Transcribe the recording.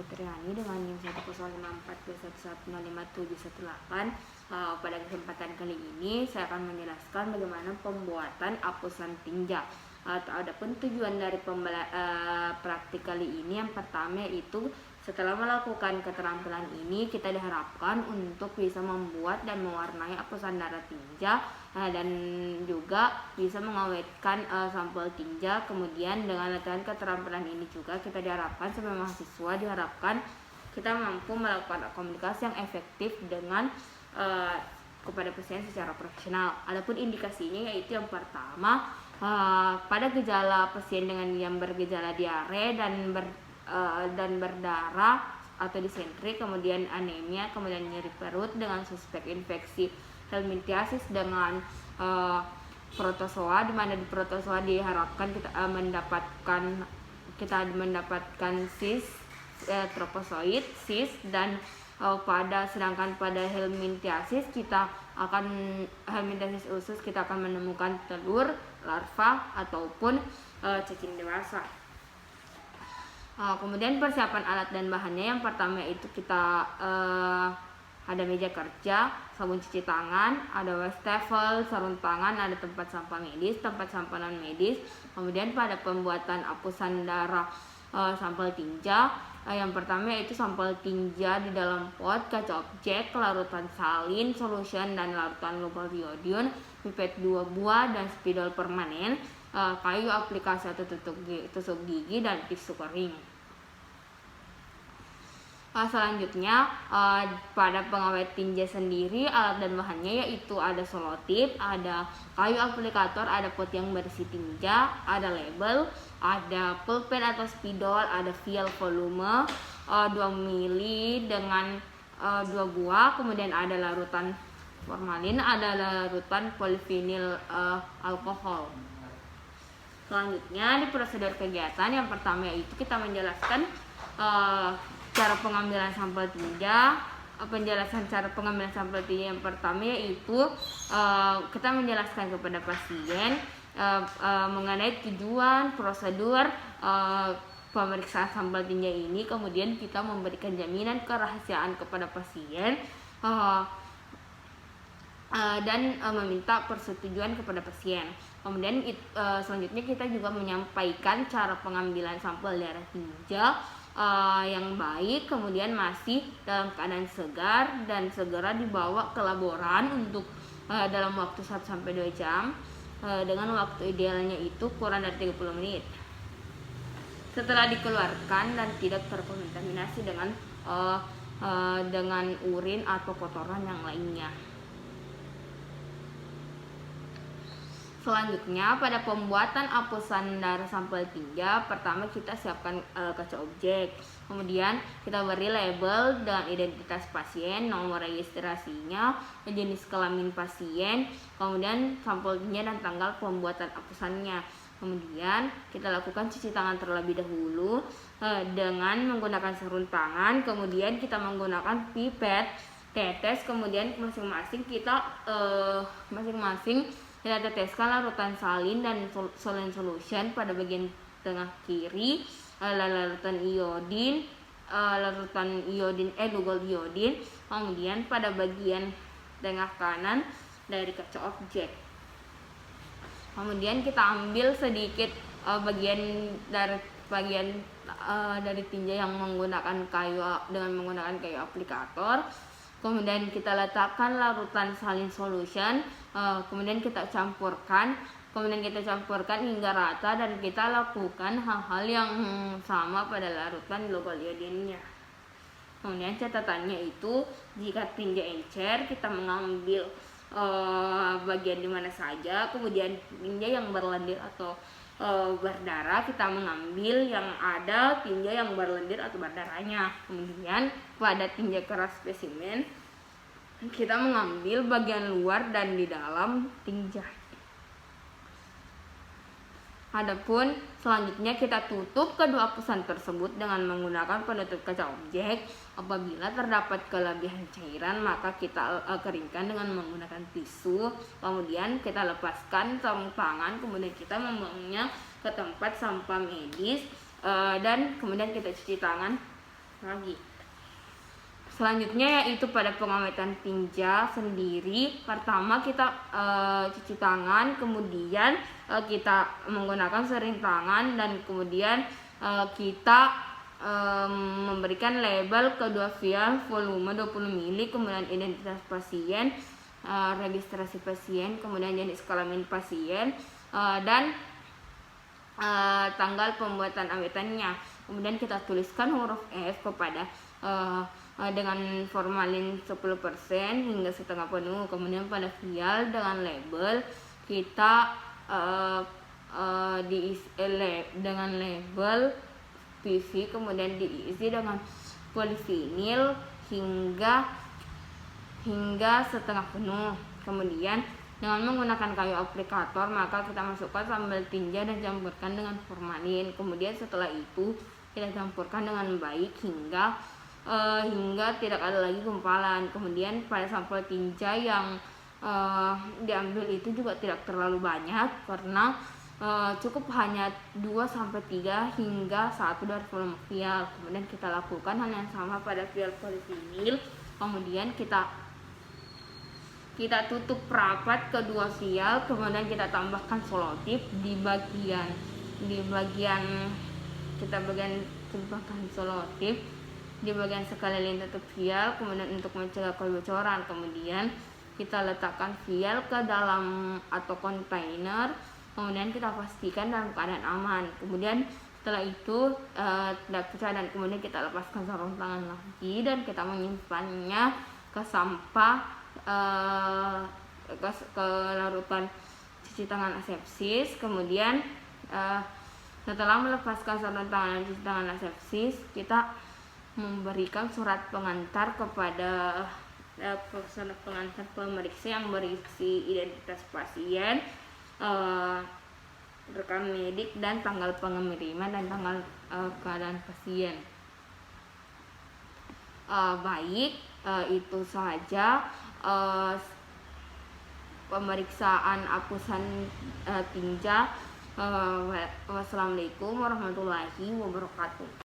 Fitriani dengan NIM 1054211051718. Pada kesempatan kali ini saya akan menjelaskan bagaimana pembuatan apusan tinja. Adapun tujuan dari praktik kali ini yang pertama yaitu setelah melakukan keterampilan ini kita diharapkan untuk bisa membuat dan mewarnai apusan darah tinja dan juga bisa mengawetkan sampel tinja. Kemudian dengan latihan keterampilan ini juga kita diharapkan sebagai mahasiswa diharapkan kita mampu melakukan komunikasi yang efektif dengan kepada pasien secara profesional. Adapun indikasinya yaitu yang pertama pada gejala pasien dengan yang bergejala diare dan berdarah atau disentri, kemudian anemia, kemudian nyeri perut dengan suspek infeksi helminthiasis dengan protozoa, di mana di protozoa diharapkan kita mendapatkan cis, tropozoid, cis, dan sedangkan pada helminthiasis helminthiasis usus kita akan menemukan telur, larva ataupun cacing dewasa. Kemudian persiapan alat dan bahannya yang pertama itu kita ada meja kerja, sabun cuci tangan, ada wastafel, sarung tangan, ada tempat sampah medis, tempat sampah non medis. Kemudian pada pembuatan apusan darah sampel tinja, yang pertama yaitu sampel tinja di dalam pot, kaca objek, larutan salin, solution dan larutan global iodine, pipet 2 buah dan spidol permanen, kayu aplikasi atau tusuk gigi dan tisu kering. Selanjutnya pada pengawet tinja sendiri alat dan bahannya yaitu ada selotip, ada kayu aplikator, ada pot yang berisi tinja, ada label, ada pulpen atau spidol, ada vial volume 2 mili dengan 2 buah, kemudian ada larutan formalin, ada larutan polivinil alkohol. Selanjutnya di prosedur kegiatan yang pertama yaitu kita menjelaskan cara pengambilan sampel tinja. Penjelasan cara pengambilan sampel tinja yang pertama yaitu kita menjelaskan kepada pasien mengenai tujuan, prosedur pemeriksaan sampel tinja ini. Kemudian kita memberikan jaminan kerahasiaan kepada pasien dan meminta persetujuan kepada pasien. Kemudian selanjutnya kita juga menyampaikan cara pengambilan sampel darah tinja yang baik, kemudian masih dalam keadaan segar dan segera dibawa ke laboran untuk dalam waktu 1-2 jam dengan waktu idealnya itu kurang dari 30 menit setelah dikeluarkan dan tidak terkontaminasi dengan urin atau kotoran yang lainnya. Selanjutnya pada pembuatan apusan darah sampel tinja, pertama kita siapkan kaca objek, kemudian kita beri label dengan identitas pasien, nomor registrasinya, jenis kelamin pasien, kemudian sampel tinja dan tanggal pembuatan apusannya. Kemudian kita lakukan cuci tangan terlebih dahulu dengan menggunakan sarung tangan, kemudian kita menggunakan pipet, tetes, kemudian masing-masing kita teteskan larutan salin dan solvent solution pada bagian tengah kiri, larutan global iodine, kemudian pada bagian tengah kanan dari kaca objek. Kemudian kita ambil sedikit bagian dari tinja yang menggunakan kayu aplikator. Kemudian kita letakkan larutan salin solution, kemudian kita campurkan hingga rata dan kita lakukan hal-hal yang sama pada larutan global iodine-nya. Kemudian catatannya itu jika tinja encer kita mengambil bagian di mana saja, kemudian tinja yang berlendir atau berdarah kita mengambil yang ada tinja yang berlendir atau berdarahnya. Kemudian pada tinja keras spesimen kita mengambil bagian luar dan di dalam tinja. Adapun selanjutnya kita tutup kedua apusan tersebut dengan menggunakan penutup kaca objek. Apabila terdapat kelebihan cairan maka kita keringkan dengan menggunakan tisu. Kemudian kita lepaskan sarung tangan, kemudian kita membuangnya ke tempat sampah medis dan kemudian kita cuci tangan lagi. Selanjutnya yaitu pada pengawetan tinja sendiri, pertama kita cuci tangan, kemudian kita menggunakan sering tangan, dan kemudian kita memberikan label kedua vial volume 20 ml, kemudian identitas pasien, registrasi pasien, kemudian jenis kelamin pasien, dan tanggal pembuatan awetannya. Kemudian kita tuliskan huruf F kepada dengan formalin 10% hingga setengah penuh. Kemudian pada vial dengan label kita dengan label PV, kemudian diisi dengan polivinil hingga setengah penuh. Kemudian dengan menggunakan kayu aplikator, maka kita masukkan sambal tinja dan campurkan dengan formalin. Kemudian setelah itu kita campurkan dengan baik hingga tidak ada lagi gumpalan. Kemudian pada sampel tinja yang diambil itu juga tidak terlalu banyak, karena cukup hanya 2-3 hingga 1 dari volume vial. Kemudian kita lakukan hal yang sama pada vial polivinil. Kemudian kita tutup rapat kedua vial, kemudian kita tambahkan selotip di bagian tambahkan selotip di bagian sekeliling tutup vial, kemudian untuk mencegah kebocoran. Kemudian kita letakkan vial ke dalam atau kontainer, kemudian kita pastikan dalam keadaan aman. Kemudian setelah itu tidak pecah, dan kemudian kita lepaskan sarung tangan lagi dan kita menyimpannya ke sampah ke larutan cuci tangan asepsis. Kemudian setelah melepaskan sarung tangan dan cuci tangan asepsis, kita memberikan surat pengantar kepada surat pengantar pemeriksa yang berisi identitas pasien, rekam medik, dan tanggal pengiriman dan tanggal keadaan pasien. Baik, itu saja pemeriksaan apusan tinja. Wassalamualaikum warahmatullahi wabarakatuh.